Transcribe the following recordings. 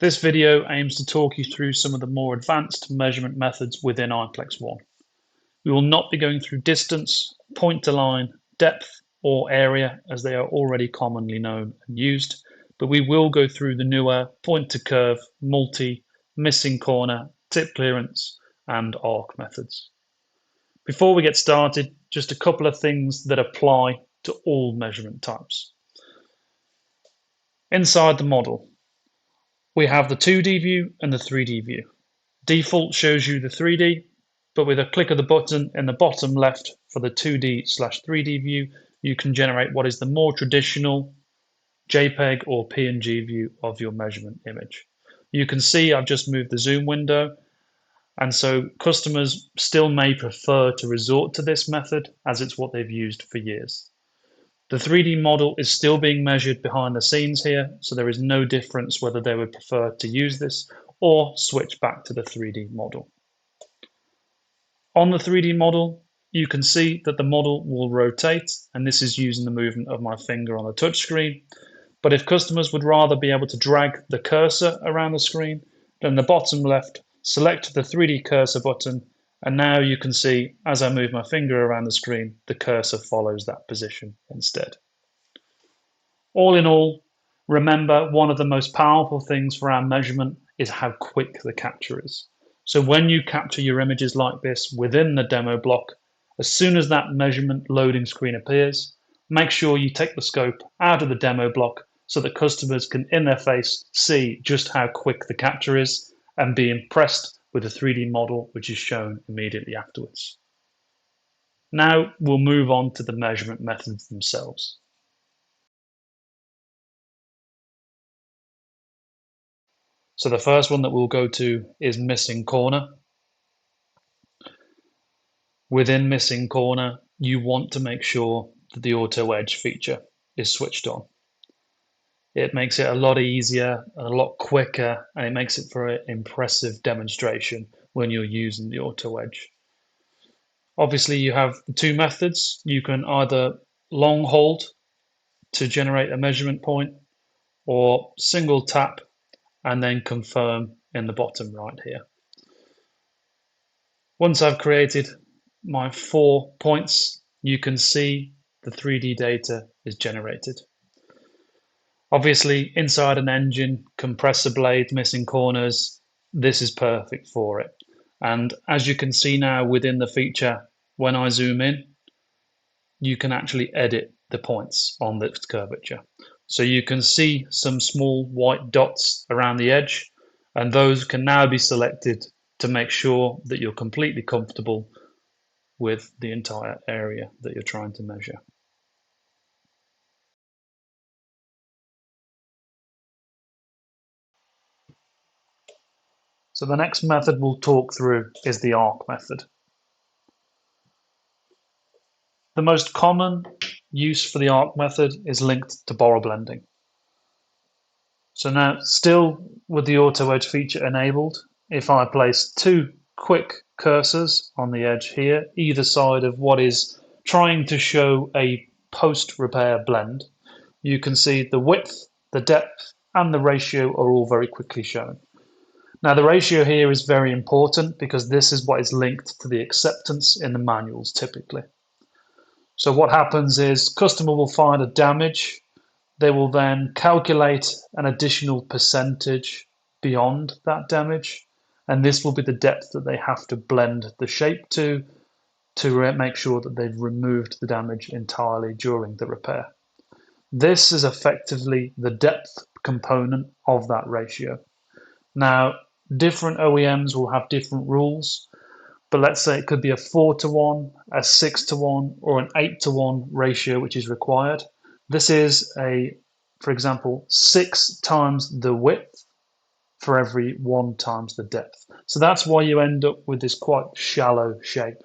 This video aims to talk you through some of the more advanced measurement methods within IPLEX One. We will not be going through distance, point to line, depth, or area as they are already commonly known and used, but we will go through the newer point to curve, multi, missing corner, tip clearance, and arc methods. Before we get started, just a couple of things that apply to all measurement types. Inside the model, we have the 2D view and the 3D view. Default shows you the 3D, but with a click of the button in the bottom left for the 2D/3D view, you can generate what is the more traditional JPEG or PNG view of your measurement image. You can see I've just moved the zoom window, and so customers still may prefer to resort to this method as it's what they've used for years. The 3D model is still being measured behind the scenes here, so there is no difference whether they would prefer to use this or switch back to the 3D model. On the 3D model, you can see that the model will rotate, and this is using the movement of my finger on a touchscreen. But if customers would rather be able to drag the cursor around the screen, then the bottom left, select the 3D cursor button, and now you can see as I move my finger around the screen, the cursor follows that position instead. All in all, remember one of the most powerful things for our measurement is how quick the capture is. So when you capture your images like this within the demo block, as soon as that measurement loading screen appears, make sure you take the scope out of the demo block so that customers can in their face see just how quick the capture is and be impressed with the 3D model which is shown immediately afterwards. Now we'll move on to the measurement methods themselves. So the first one that we'll go to is missing corner. Within missing corner, you want to make sure that the auto edge feature is switched on. It makes it a lot easier and a lot quicker, and it makes it for an impressive demonstration when you're using the auto edge. Obviously, you have the two methods. You can either long hold to generate a measurement point or single tap and then confirm in the bottom right here. Once I've created my 4 points, you can see the 3D data is generated. Obviously, inside an engine, compressor blade, missing corners, this is perfect for it. And as you can see now within the feature, when I zoom in, you can actually edit the points on this curvature. So you can see some small white dots around the edge, and those can now be selected to make sure that you're completely comfortable with the entire area that you're trying to measure. So the next method we'll talk through is the arc method. The most common use for the arc method is linked to borrow blending. So now, still with the auto edge feature enabled, if I place 2 quick cursors on the edge here, either side of what is trying to show a post-repair blend, you can see the width, the depth, and the ratio are all very quickly shown. Now the ratio here is very important because this is what is linked to the acceptance in the manuals typically. So what happens is customer will find a damage, they will then calculate an additional percentage beyond that damage, and this will be the depth that they have to blend the shape to make sure that they've removed the damage entirely during the repair. This is effectively the depth component of that ratio. Now, different OEMs will have different rules, but let's say it could be a 4:1, a 6:1, or an 8:1 ratio which is required. This is for example, 6 times the width for every 1 times the depth. So that's why you end up with this quite shallow shape.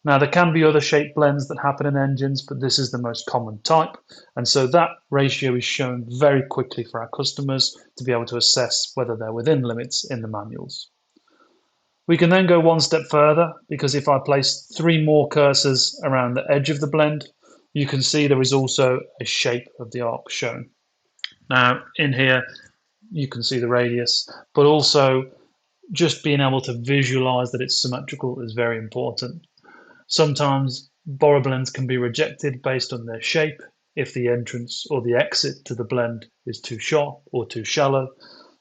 Now there can be other shape blends that happen in engines, but this is the most common type. And so that ratio is shown very quickly for our customers to be able to assess whether they're within limits in the manuals. We can then go one step further, because if I place 3 more cursors around the edge of the blend, you can see there is also a shape of the arc shown. Now in here, you can see the radius, but also just being able to visualize that it's symmetrical is very important. Sometimes borrow blends can be rejected based on their shape if the entrance or the exit to the blend is too sharp or too shallow.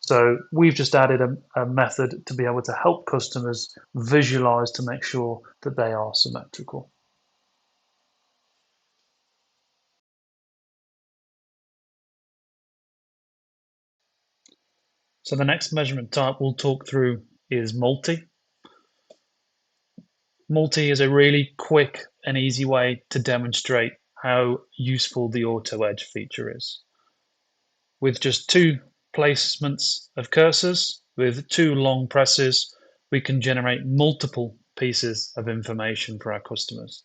So we've just added a method to be able to help customers visualize to make sure that they are symmetrical. So the next measurement type we'll talk through is multi. Multi is a really quick and easy way to demonstrate how useful the auto edge feature is. With just two placements of cursors, with two long presses, we can generate multiple pieces of information for our customers.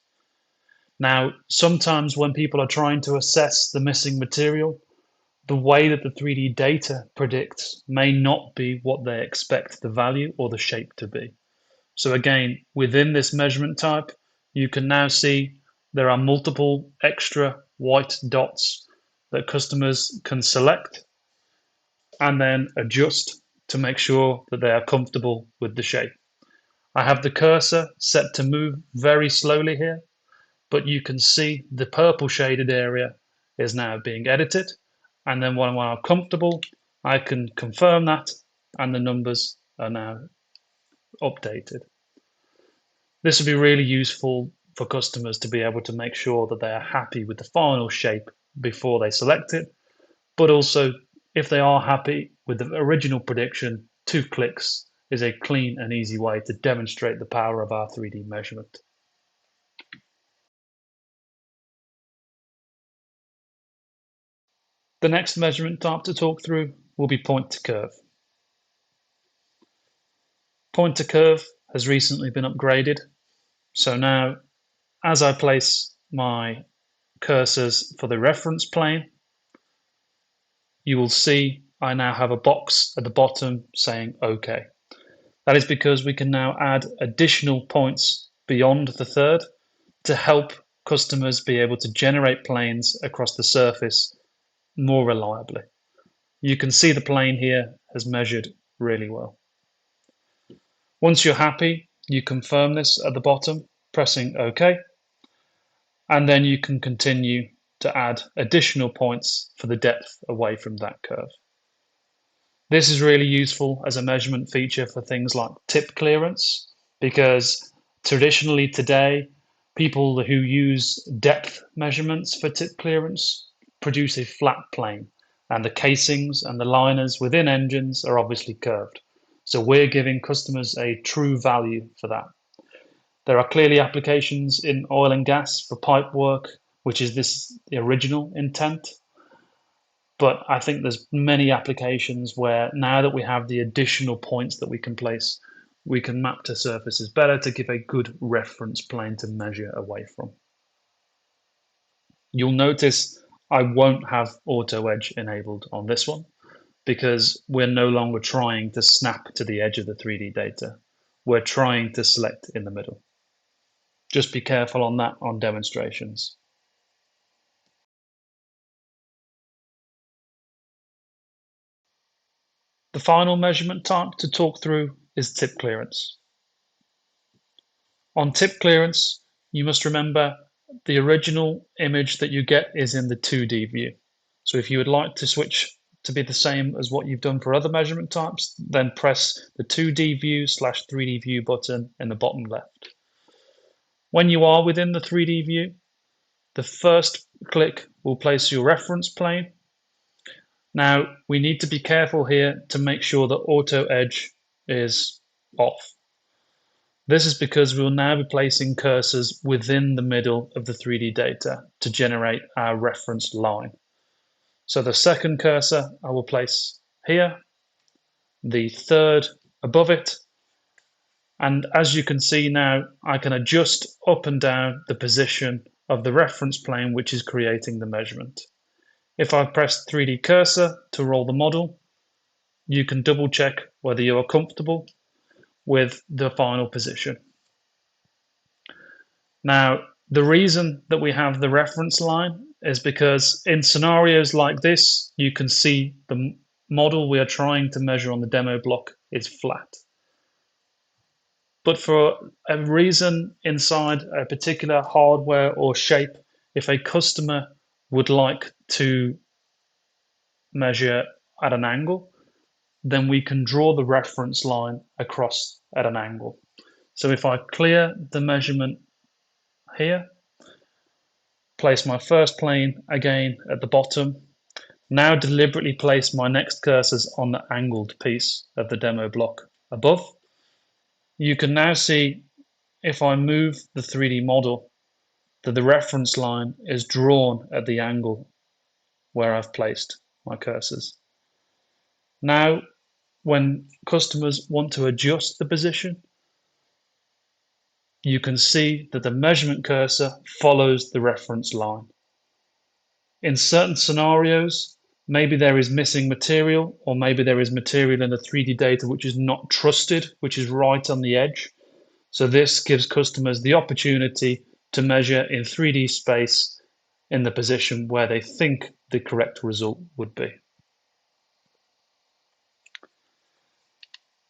Now, sometimes when people are trying to assess the missing material, the way that the 3D data predicts may not be what they expect the value or the shape to be. So again, within this measurement type, you can now see there are multiple extra white dots that customers can select and then adjust to make sure that they are comfortable with the shape. I have the cursor set to move very slowly here, but you can see the purple shaded area is now being edited. And then when I'm comfortable, I can confirm that and the numbers are now updated. This would be really useful for customers to be able to make sure that they are happy with the final shape before they select it, but also if they are happy with the original prediction, 2 clicks is a clean and easy way to demonstrate the power of our 3D measurement. The next measurement type to talk through will be point to curve. Point to curve has recently been upgraded, so now as I place my cursors for the reference plane, you will see I now have a box at the bottom saying OK. That is because we can now add additional points beyond the third to help customers be able to generate planes across the surface more reliably. You can see the plane here has measured really well. Once you're happy, you confirm this at the bottom, pressing OK, and then you can continue to add additional points for the depth away from that curve. This is really useful as a measurement feature for things like tip clearance, because traditionally today, people who use depth measurements for tip clearance produce a flat plane, and the casings and the liners within engines are obviously curved. So we're giving customers a true value for that. There are clearly applications in oil and gas for pipework, which is the original intent. But I think there's many applications where now that we have the additional points that we can place, we can map to surfaces better to give a good reference plane to measure away from. You'll notice I won't have auto edge enabled on this one because we're no longer trying to snap to the edge of the 3D data. We're trying to select in the middle. Just be careful on that on demonstrations. The final measurement type to talk through is tip clearance. On tip clearance, you must remember the original image that you get is in the 2D view. So if you would like to switch to be the same as what you've done for other measurement types, then press the 2D view / 3D view button in the bottom left. When you are within the 3D view, the first click will place your reference plane. Now, we need to be careful here to make sure that auto edge is off. This is because we'll now be placing cursors within the middle of the 3D data to generate our reference line. So the second cursor I will place here, the third above it, and as you can see now, I can adjust up and down the position of the reference plane which is creating the measurement. If I press 3D cursor to roll the model, you can double check whether you are comfortable with the final position. Now, the reason that we have the reference line is because in scenarios like this, you can see model we are trying to measure on the demo block is flat. But for a reason inside a particular hardware or shape, if a customer would like to measure at an angle, then we can draw the reference line across at an angle. So if I clear the measurement here, place my first plane again at the bottom, now deliberately place my next cursors on the angled piece of the demo block above, you can now see if I move the 3D model that the reference line is drawn at the angle where I've placed my cursors. Now, when customers want to adjust the position, you can see that the measurement cursor follows the reference line. In certain scenarios, maybe there is missing material, or maybe there is material in the 3D data which is not trusted, which is right on the edge. So this gives customers the opportunity to measure in 3D space in the position where they think the correct result would be.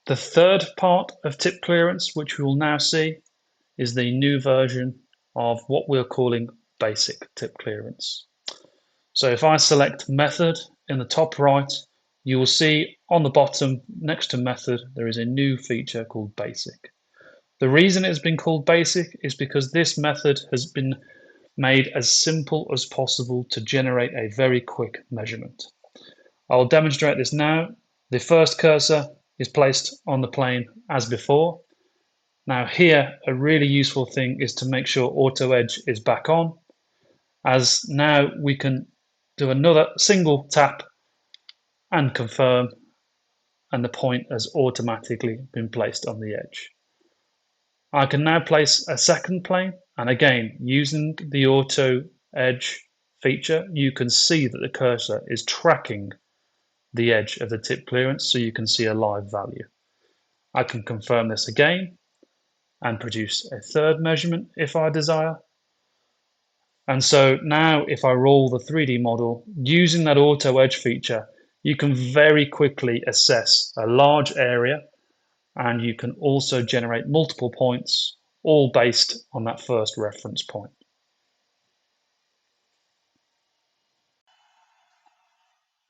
The third part of tip clearance, which we will now see, is the new version of what we're calling basic tip clearance. So if I select method in the top right, you will see on the bottom next to method there is a new feature called basic. The reason it has been called basic is because this method has been made as simple as possible to generate a very quick measurement. I'll demonstrate this now. The first cursor is placed on the plane as before. Now here, a really useful thing is to make sure auto edge is back on, as now we can do another single tap and confirm, and the point has automatically been placed on the edge. I can now place a second plane, and again, using the auto edge feature, you can see that the cursor is tracking the edge of the tip clearance, so you can see a live value. I can confirm this again and produce a third measurement if I desire. And so now if I roll the 3D model, using that auto edge feature, you can very quickly assess a large area, and you can also generate multiple points, all based on that first reference point.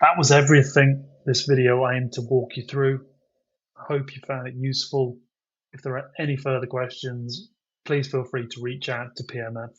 That was everything this video aimed to walk you through. I hope you found it useful. If there are any further questions, please feel free to reach out to PMF.